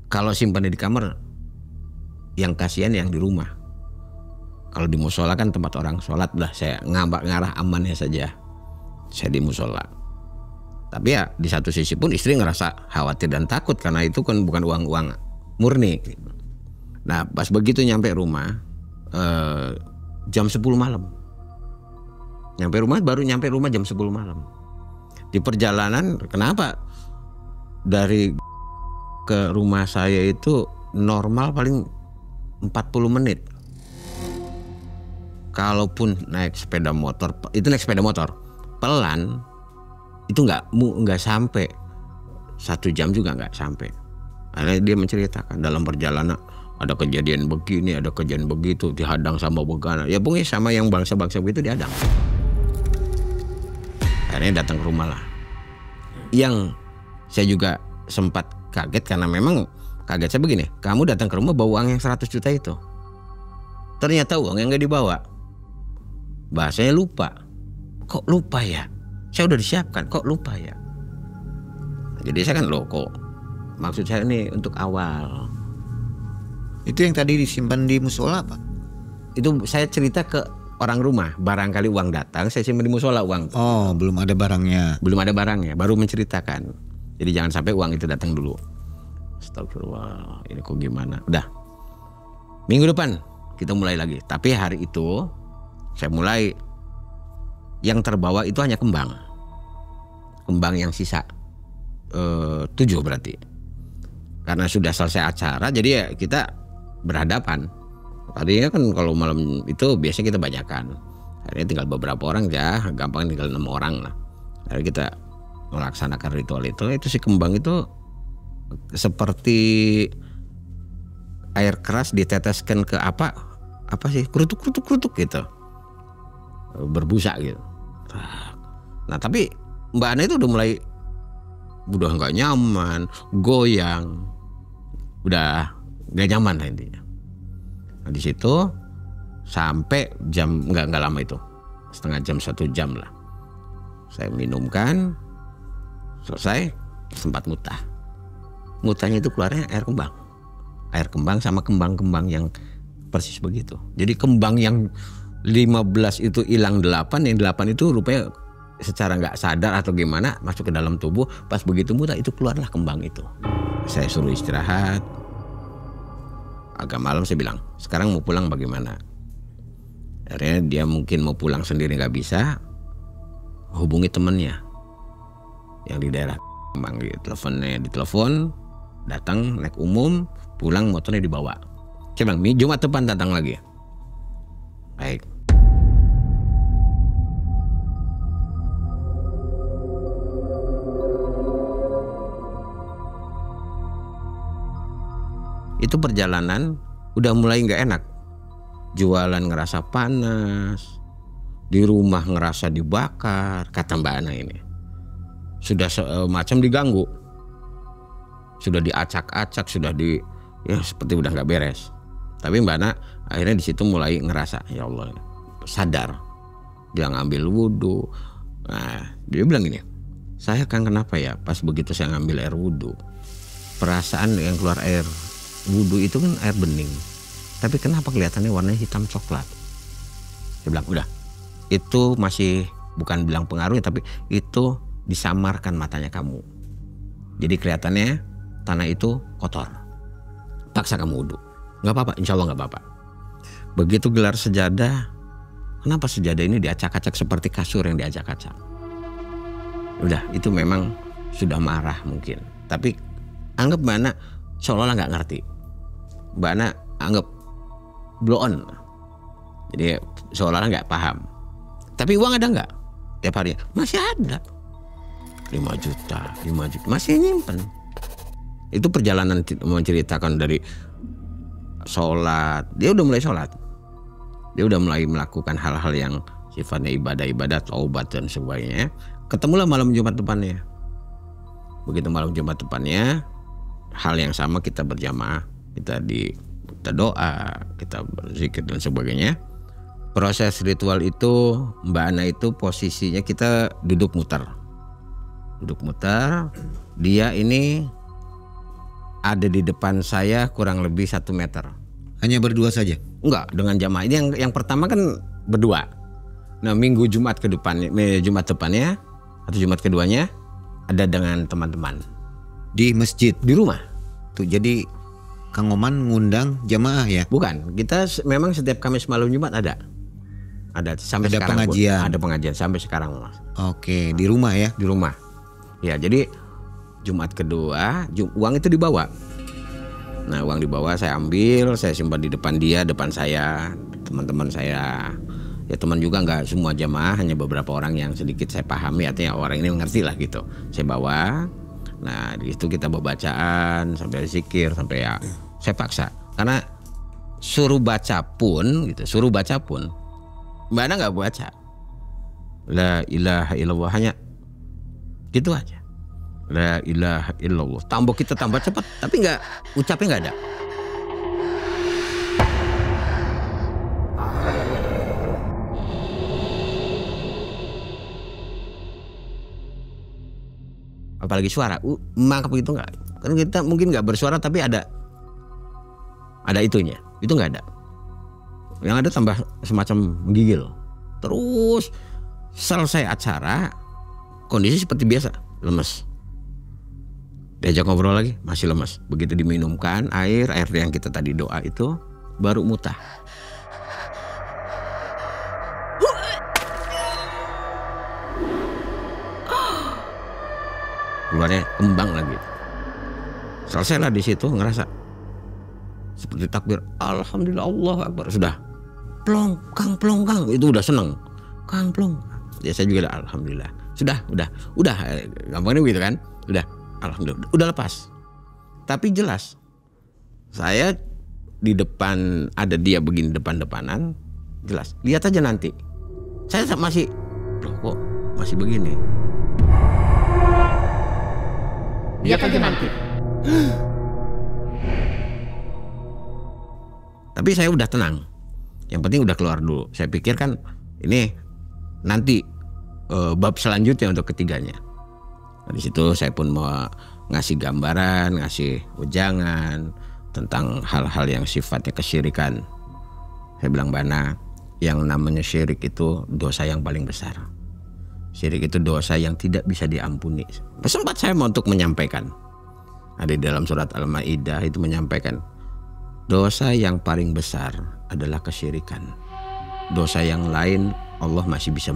Kalau simpannya di kamar, yang kasihan yang di rumah. Kalau di musola kan tempat orang sholat, lah saya ngarah amannya saja. Saya di musola. Tapi ya di satu sisi pun istri ngerasa khawatir dan takut karena itu kan bukan uang-uang murni. Nah pas begitu nyampe rumah jam 10 malam. Baru nyampe rumah jam 10 malam. Di perjalanan kenapa dari ke rumah saya itu normal paling 40 menit. Kalaupun naik sepeda motor, itu naik sepeda motor pelan, itu nggak sampai 1 jam juga nggak sampai. Karena dia menceritakan dalam perjalanan ada kejadian begini, ada kejadian begitu, dihadang sama begana. Ya pokoknya sama yang bangsa-bangsa begitu dihadang. Akhirnya datang ke rumah lah. Yang saya juga sempat kaget karena memang kaget saya begini. Kamu datang ke rumah bawa uang yang 100 juta itu. Ternyata uang yang nggak dibawa. Bahasanya lupa. Kok lupa ya? Saya udah disiapkan, kok lupa ya? Jadi saya kan kok maksud saya ini untuk awal. Itu yang tadi disimpan di musola Pak? Itu saya cerita ke orang rumah. Barangkali uang datang, saya simpan di musola uang. Oh, belum ada barangnya. Belum ada barangnya, baru menceritakan. Jadi jangan sampai uang itu datang dulu. Astagfirullah, ini kok gimana? Udah. Minggu depan kita mulai lagi. Tapi hari itu saya mulai, yang terbawa itu hanya kembang. Kembang yang sisa 7 berarti. Karena sudah selesai acara, jadi ya kita berhadapan. Tadinya kan kalau malam itu biasanya kita banyakan. Akhirnya tinggal beberapa orang ya, gampang tinggal 6 orang lah. Akhirnya kita melaksanakan ritual itu si kembang itu seperti air keras diteteskan ke apa sih, kerutuk gitu, berbusa gitu. Nah tapi Mbak Ana itu udah nggak nyaman, goyang, udah nggak nyaman lah intinya. Nah di situ sampai jam nggak lama itu, setengah jam 1 jam lah. Saya minumkan, selesai sempat mutah. mutahnya itu keluarnya air kembang sama kembang-kembang yang persis begitu. Jadi kembang yang 15 itu hilang 8, yang 8 itu rupanya secara nggak sadar atau gimana masuk ke dalam tubuh, pas begitu mutah itu keluarlah kembang itu. Saya suruh istirahat, agak malam saya bilang sekarang mau pulang bagaimana. Akhirnya dia mungkin mau pulang sendiri nggak bisa, hubungi temennya yang di daerah kembang, teleponnya ditelepon, datang naik umum, pulang motornya dibawa. Saya bilang Jumat depan datang lagi. Baik. Itu perjalanan udah mulai nggak enak. Jualan ngerasa panas, di rumah ngerasa dibakar, kata Mbak Ana ini. Sudah macam diganggu, sudah diacak-acak, sudah ya seperti udah nggak beres. Tapi Mbak Ana akhirnya di situ mulai ngerasa, ya Allah, sadar. Dia ngambil wudhu. Nah, dia bilang gini, saya kan kenapa ya pas begitu saya ngambil air wudhu, perasaan yang keluar air wudhu itu kan air bening, tapi kenapa kelihatannya warnanya hitam coklat? Dia bilang udah, itu masih bukan bilang pengaruhnya, tapi itu disamarkan matanya kamu. Jadi kelihatannya tanah itu kotor. Paksa kamu wudhu. Nggak apa-apa, insya Allah nggak apa-apa. Begitu gelar sejadah, kenapa sejadah ini diacak-acak seperti kasur yang diacak-acak? Udah, itu memang sudah marah mungkin. Tapi anggap Mbak Ana seolah-olah nggak ngerti. Mbak Ana anggap blow on. Jadi seolah-olah nggak paham. Tapi uang ada nggak? Tiap hari masih ada. 5 juta, masih nyimpen. Itu perjalanan menceritakan dari sholat. Dia udah mulai sholat. Dia udah mulai melakukan hal-hal yang sifatnya ibadah-ibadah, taubat dan sebagainya. Ketemulah malam Jumat depannya. Begitu malam Jumat depannya, hal yang sama, kita berjamaah, kita doa, kita berzikir dan sebagainya. Proses ritual itu Mbak Ana itu posisinya kita duduk muter. Dia ini ada di depan saya kurang lebih 1 meter. Hanya berdua saja? Enggak, dengan jamaah. Ini yang pertama kan berdua. Nah, Jumat depannya atau Jumat keduanya ada dengan teman-teman di masjid, di rumah. Tuh, jadi Kang Oman ngundang jamaah ya? Bukan, kita memang setiap Kamis malam Jumat ada sampai ada sekarang pengajian. Ada pengajian sampai sekarang, Mas. Oke, di rumah ya? Di rumah. Ya, jadi Jumat kedua uang itu dibawa. Nah, uang dibawa, saya ambil, saya simpan di depan dia, depan saya, teman-teman saya. Ya teman juga nggak semua jamaah, hanya beberapa orang yang sedikit saya pahami, artinya orang ini mengerti lah gitu. Saya bawa. Nah, di situ kita bacaan sampai zikir sampai ya saya paksa. Karena suruh baca pun Mbak Ana nggak baca. La ilaha illallah, hanya gitu aja. La ilaha illallah. Kita tambah cepat, tapi nggak, ucapnya nggak ada. Apalagi suara, mangkap gitu nggak? Kan kita mungkin nggak bersuara, tapi ada itunya. Itu nggak ada. Yang ada tambah semacam menggigil. Terus selesai acara, kondisi seperti biasa, lemes. Diajak ngobrol lagi, masih lemes. Begitu diminumkan air yang kita tadi doa itu, baru mutah. Keluarnya kembang lagi. Selesailah di situ, ngerasa seperti takbir, alhamdulillah, Allahu Akbar. Sudah plong kang, itu udah seneng. Kang plong. Ya saya juga alhamdulillah. Sudah, gampangnya begitu kan? Alhamdulillah, udah lepas. Tapi jelas, saya di depan, ada dia begini depan-depanan, jelas. Lihat aja nanti. Saya masih, loh kok masih begini. Lihat aja nanti. Tapi saya udah tenang. Yang penting udah keluar dulu. Saya pikir kan ini nanti bab selanjutnya untuk ketiganya. Di situ saya pun mau ngasih gambaran, ngasih wejangan tentang hal-hal yang sifatnya kesyirikan. Saya bilang, Bana, yang namanya syirik itu dosa yang paling besar. Syirik itu dosa yang tidak bisa diampuni. Sempat saya mau untuk menyampaikan. Ada di dalam surat Al-Maidah itu menyampaikan dosa yang paling besar adalah kesyirikan. Dosa yang lain Allah masih bisa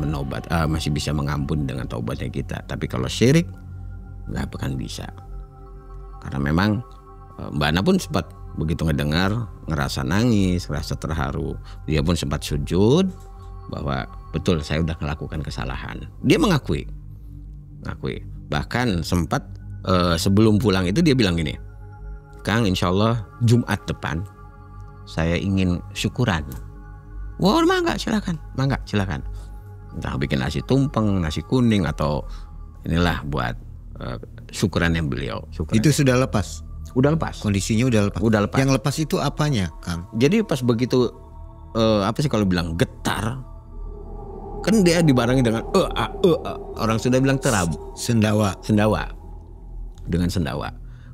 masih bisa mengampuni dengan taubatnya kita. Tapi kalau syirik nggak akan bisa. Karena memang Mbak Ana pun sempat begitu ngedengar, ngerasa nangis, ngerasa terharu. Dia pun sempat sujud bahwa betul saya udah melakukan kesalahan. Dia mengakui. Bahkan sempat sebelum pulang itu dia bilang gini, Kang, insya Allah Jumat depan saya ingin syukuran. Wah, mangga silakan. Entah bikin nasi tumpeng, nasi kuning, atau inilah buat syukurannya beliau. Itu sudah lepas? Udah lepas. Kondisinya udah lepas? Yang lepas itu apanya, Kang? Jadi pas begitu apa sih kalau bilang getar, kan dia dibarengi dengan orang sudah bilang terabu. Sendawa. Dengan sendawa.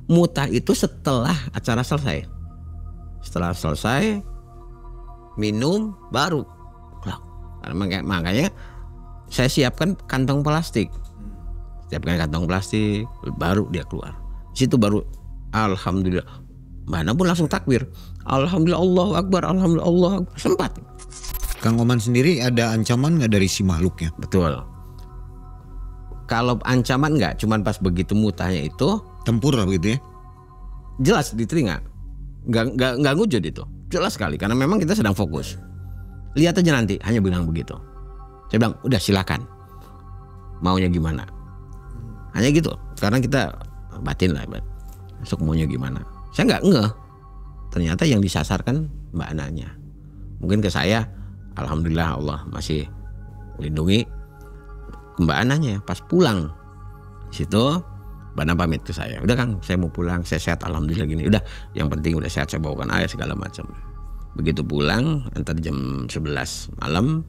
Muntah itu setelah acara selesai. Setelah selesai minum baru. Makanya saya siapkan kantong plastik. Baru dia keluar. Di situ baru alhamdulillah. Mana pun langsung takbir. Alhamdulillah, Allahu Akbar, alhamdulillah, Allahu Akbar. Sempat. Kang Oman sendiri ada ancaman nggak dari si makhluknya? Betul. Kalau ancaman nggak, cuman pas begitu mutahnya itu tempur begitu ya? Jelas di telinga, nggak ngujud itu, jelas sekali. Karena memang kita sedang fokus. Lihat aja nanti, hanya bilang begitu. Saya bilang, udah silakan. Maunya gimana? Hanya gitu. Karena kita batin lah, besok maunya gimana? Saya nggak ngeh. Ternyata yang disasarkan Mbak Ananya. Mungkin ke saya, alhamdulillah Allah masih melindungi. Mbak Ananya pas pulang situ Mbak Ana pamit ke saya, udah Kang saya mau pulang, saya sehat alhamdulillah gini, udah yang penting udah sehat, saya bawakan air segala macam. Begitu pulang antar jam 11 malam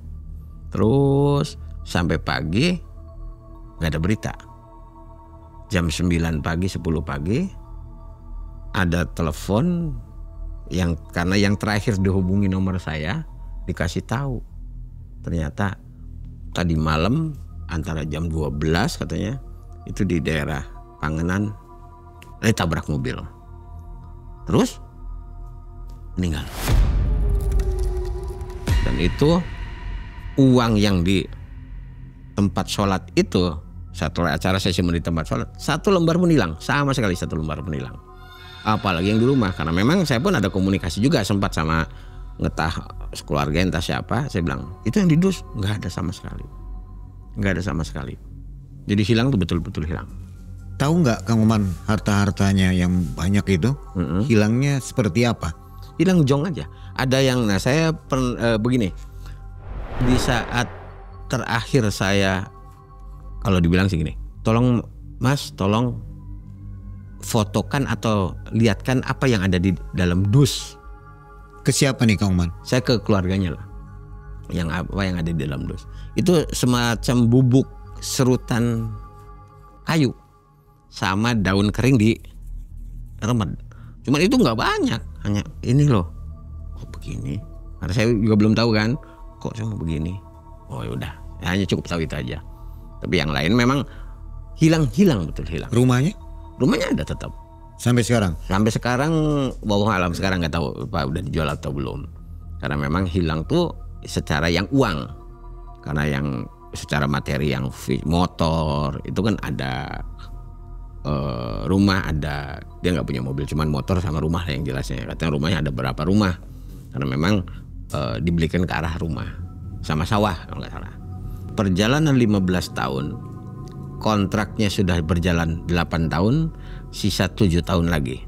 terus sampai pagi nggak ada berita. Jam 9 pagi 10 pagi ada telepon yang karena yang terakhir dihubungi nomor saya dikasih tahu ternyata tadi malam antara jam 12 katanya itu di daerah Pangenan ditabrak mobil terus meninggal. Dan itu uang yang di tempat sholat itu setelah acara sesi di tempat sholat 1 lembar pun hilang, sama sekali 1 lembar pun hilang. Apalagi yang di rumah, karena memang saya pun ada komunikasi juga sempat sama ngetah keluarga entah siapa, saya bilang itu yang di dus nggak ada sama sekali. Jadi hilang tuh betul-betul hilang. Tahu nggak Kang Oman harta-hartanya yang banyak itu hilangnya seperti apa? Hilang jong aja. Ada yang, nah saya begini, di saat terakhir saya kalau dibilang sih gini, tolong Mas, tolong fotokan atau lihatkan apa yang ada di dalam dus. Ke siapa nih Kang Oman? Saya ke keluarganya lah. Yang apa yang ada di dalam dus. Itu semacam bubuk serutan kayu sama daun kering di remet. Cuman itu nggak banyak, hanya ini loh. Oh begini. Karena saya juga belum tahu kan, kok cuma begini. Oh yaudah, hanya cukup tahu itu aja. Tapi yang lain memang hilang betul hilang. Rumahnya ada tetap. Sampai sekarang? Sampai sekarang, wallahu alam, sekarang nggak tahu Pak udah dijual atau belum. Karena memang hilang tuh secara yang uang. Karena yang secara materi yang motor itu kan ada, rumah ada, dia nggak punya mobil, cuman motor sama rumah yang jelasnya. Katanya rumahnya ada berapa rumah. Karena memang dibelikan ke arah rumah sama sawah kalau nggak salah. Perjalanan 15 tahun. Kontraknya sudah berjalan 8 tahun, sisa 7 tahun lagi.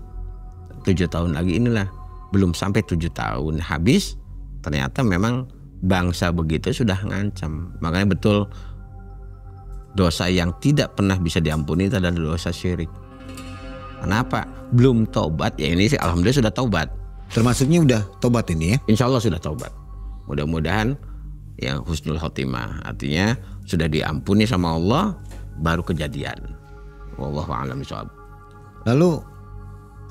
7 tahun lagi inilah, belum sampai 7 tahun habis, ternyata memang bangsa begitu sudah ngancam. Makanya betul dosa yang tidak pernah bisa diampuni itu adalah dosa syirik. Kenapa? Belum tobat, ya ini sih alhamdulillah sudah tobat. Termasuknya udah tobat ini ya? Insya Allah sudah tobat. Mudah-mudahan yang husnul khotimah, artinya sudah diampuni sama Allah baru kejadian. Wallahu a'lam bishawab. Lalu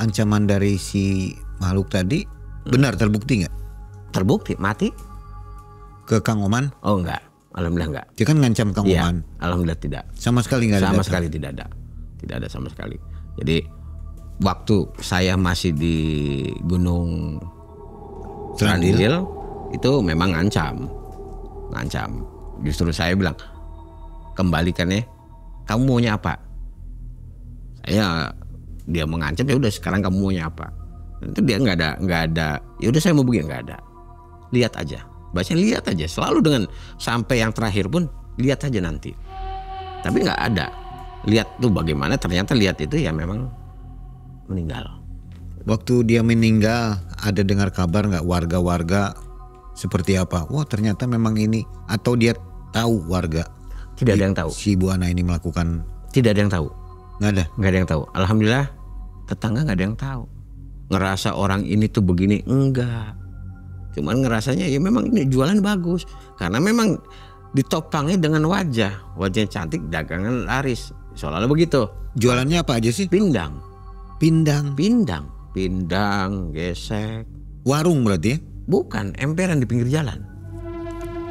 ancaman dari si makhluk tadi benar terbukti nggak Terbukti mati? ke Kang Oman? Oh enggak, alhamdulillah enggak. Dia kan ngancam Kang Iya, Oman. alhamdulillah tidak. Sama sekali nggak ada. Sama datang. sekali tidak ada. Tidak ada sama sekali. Jadi waktu saya masih di Gunung Serandil. Serandil itu memang ngancam. Justru saya bilang kembalikannya, kamu maunya apa? Dia mengancam, ya udah sekarang kamu maunya apa? Itu dia nggak ada. Ya udah saya mau begini, nggak ada. Lihat aja, bahasanya lihat aja. Selalu dengan sampai yang terakhir pun lihat aja nanti. Tapi nggak ada. Lihat tuh bagaimana, ternyata lihat itu ya memang meninggal. Waktu dia meninggal ada dengar kabar nggak warga-warga seperti apa? Wah ternyata memang ini, atau dia tahu warga? Tidak ada yang tahu. Si Bu Ana ini melakukan. Tidak ada yang tahu. Nggak ada. Nggak ada yang tahu. Alhamdulillah tetangga nggak ada yang tahu. Ngerasa orang ini tuh begini, enggak. Cuman ngerasanya ya memang ini jualan bagus. Karena memang ditopangnya dengan wajahnya cantik, dagangan laris. Soalnya begitu. Jualannya apa aja sih? Pindang, Pindang. gesek. Warung berarti ya? Bukan, emperan di pinggir jalan.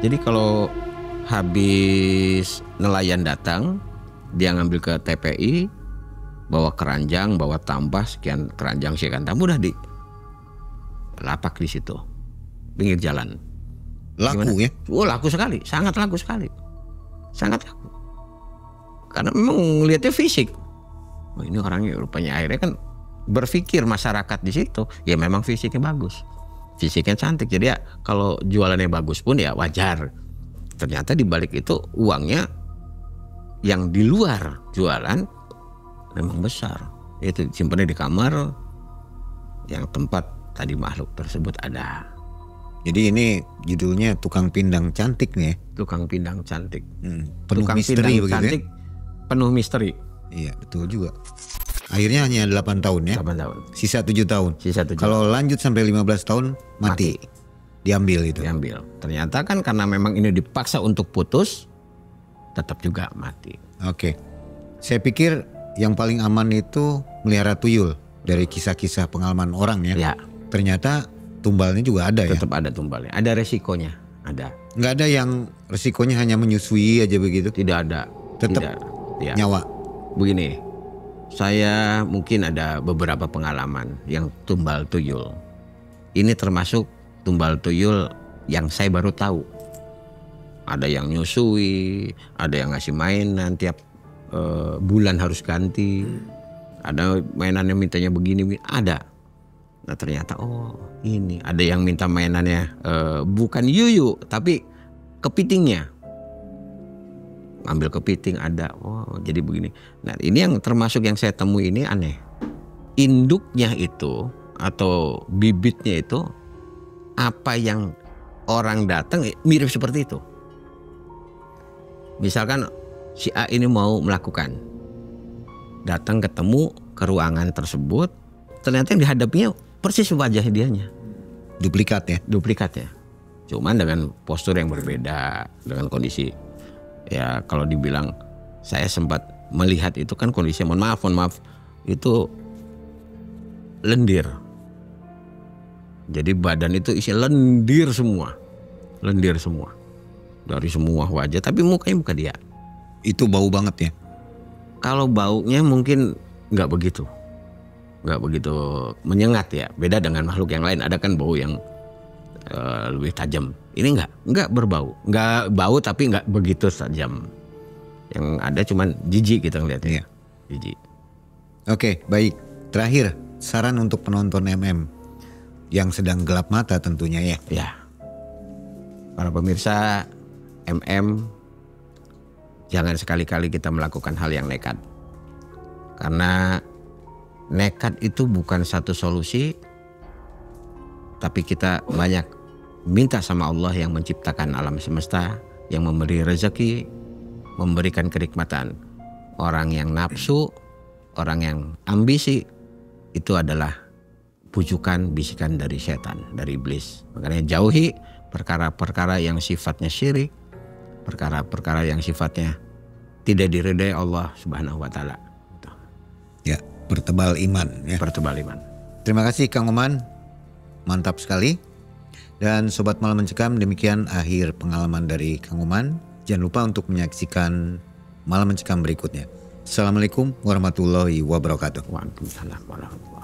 Jadi kalau habis nelayan datang, dia ngambil ke TPI, bawa keranjang, bawa tambah sekian keranjang, sekian tambah, udah di lapak di situ, pinggir jalan. Laku Gimana? ya? Oh, laku sekali, sangat laku sekali, sangat laku. Karena memang lihatnya fisik. Oh, ini orangnya rupanya, akhirnya kan berpikir masyarakat di situ, ya memang fisiknya bagus, fisiknya cantik. Jadi ya kalau jualannya bagus pun ya wajar. Ternyata di balik itu uangnya yang di luar jualan memang besar. Itu simpannya di kamar yang tempat tadi makhluk tersebut ada. Jadi ini judulnya tukang pindang cantik nih ya? Tukang pindang cantik. Penuh Tukang misteri pindang begitu cantik, penuh misteri. ya? Iya betul juga. Akhirnya hanya 8 tahun ya? 8 tahun. Sisa 7 tahun. Sisa 7 Kalau lanjut sampai 15 tahun mati. Diambil itu. diambil. Ternyata kan karena memang ini dipaksa untuk putus, tetap juga mati. Oke. Saya pikir yang paling aman itu melihara tuyul dari kisah-kisah pengalaman orang ya. Ya, Ternyata tumbalnya juga ada ya. tetap ada tumbalnya. Ada resikonya, ada. Nggak ada yang resikonya hanya menyusui aja begitu. Tidak ada. Tetap Tidak. Ya. nyawa. Begini, saya mungkin ada beberapa pengalaman yang tumbal tuyul. Ini termasuk tumbal tuyul yang saya baru tahu. Ada yang nyusui, ada yang ngasih mainan tiap bulan harus ganti. Ada mainan yang mintanya begini, ada. Nah ternyata oh ini ada yang minta mainannya bukan yuyu tapi kepitingnya. Ambil kepiting ada, oh jadi begini. Nah ini yang termasuk yang saya temui ini aneh. Induknya itu atau bibitnya itu apa yang orang datang mirip seperti itu. Misalkan si A ini mau melakukan, datang ketemu ke ruangan tersebut, ternyata yang dihadapinya persis wajah dianya. Duplikatnya. Cuman dengan postur yang berbeda, dengan kondisi. Ya kalau dibilang saya sempat melihat itu kan kondisi mohon maaf itu lendir. Jadi badan itu isi lendir semua dari semua wajah, tapi mukanya muka dia. Itu bau banget ya. Kalau baunya mungkin nggak begitu menyengat ya. Beda dengan makhluk yang lain, ada kan bau yang lebih tajam. Ini nggak berbau, nggak bau tapi nggak begitu tajam. Yang ada cuman jijik kita ngeliatnya. Iya. Jijik. Oke, baik. Terakhir, saran untuk penonton MM yang sedang gelap mata tentunya ya. Ya. Para pemirsa MM, jangan sekali-kali kita melakukan hal yang nekat. Karena nekat itu bukan satu solusi, tapi kita banyak minta sama Allah yang menciptakan alam semesta, yang memberi rezeki, memberikan kenikmatan. Orang yang nafsu, orang yang ambisi, itu adalah bujukan bisikan dari setan, dari iblis. Makanya jauhi perkara-perkara yang sifatnya syirik, perkara-perkara yang sifatnya tidak diridai Allah Subhanahu wa taala. Ya, pertebal iman ya. Pertebal iman. Terima kasih Kang Oman, mantap sekali. Dan Sobat Malam Mencekam, demikian akhir pengalaman dari Kang Oman. Jangan lupa untuk menyaksikan Malam Mencekam berikutnya. Assalamualaikum warahmatullahi wabarakatuh. Waalaikumsalam warahmatullahi wabarakatuh.